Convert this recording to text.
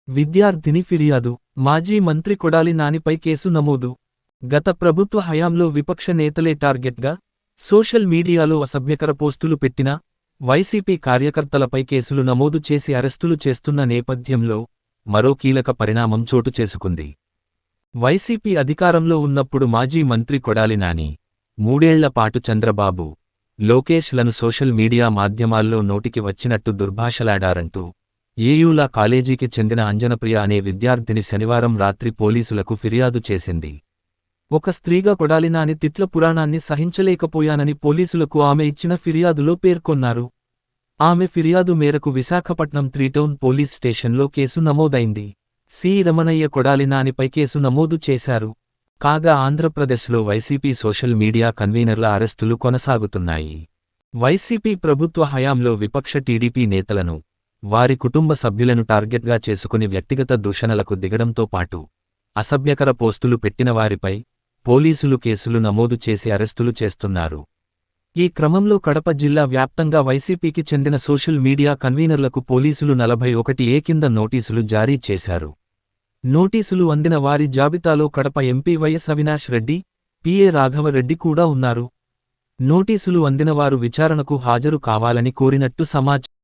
విద్యార్థిని ఫిర్యాదు. మాజీ మంత్రి కొడాలి నానిపై కేసు నమోదు. గత ప్రభుత్వ హయాంలో విపక్ష నేతలే టార్గెట్గా సోషల్ మీడియాలో అసభ్యకర పోస్టులు పెట్టిన వైసీపీ కార్యకర్తలపై కేసులు నమోదు చేసి అరెస్టులు చేస్తున్న నేపథ్యంలో మరో కీలక పరిణామం చోటు చేసుకుంది. వైసీపీ అధికారంలో ఉన్నప్పుడు మాజీ మంత్రి కొడాలి నాని 3 ఏళ్ల పాటు చంద్రబాబు, లోకేష్ లను సోషల్ మీడియా మాధ్యమాల్లో నోటికి వచ్చినట్టు దుర్భాషలాడారంటూ ఏయూలా కాలేజీకి చెందిన అంజనప్రియ అనే విద్యార్థిని శనివారం రాత్రి పోలీసులకు ఫిర్యాదు చేసింది. ఒక స్త్రీగా కొడాలి నాని తిట్ల పురాణాన్ని సహించలేకపోయానని పోలీసులకు ఆమె ఇచ్చిన ఫిర్యాదులో పేర్కొన్నారు. ఆమె ఫిర్యాదు మేరకు విశాఖపట్నం 3 టౌన్ పోలీస్ స్టేషన్లో కేసు నమోదైంది. సి. రమణయ్య కొడాలి నానిపై కేసు నమోదు చేశారు. కాగా ఆంధ్రప్రదేశ్లో వైసీపీ సోషల్ మీడియా కన్వీనర్ల అరెస్టులు కొనసాగుతున్నాయి. వైసీపీ ప్రభుత్వ హయాంలో విపక్ష టీడీపీ నేతలను, వారి కుటుంబ సభ్యులను టార్గెట్గా చేసుకుని వ్యక్తిగత దూషణలకు దిగడంతో పాటు అసభ్యకర పోస్టులు పెట్టిన వారిపై పోలీసులు కేసులు నమోదు చేసి అరెస్టులు చేస్తున్నారు. ఈ క్రమంలో కడప జిల్లా వ్యాప్తంగా వైసీపీకి చెందిన సోషల్ మీడియా కన్వీనర్లకు పోలీసులు 41A కింద నోటీసులు జారీ చేశారు. నోటీసులు అందిన వారి జాబితాలో Kadapa MP YS Avinash Reddy, PA Raghavareddy కూడా ఉన్నారు. నోటీసులు అందినవారు విచారణకు హాజరు కావాలని కోరినట్టు సమాచారం.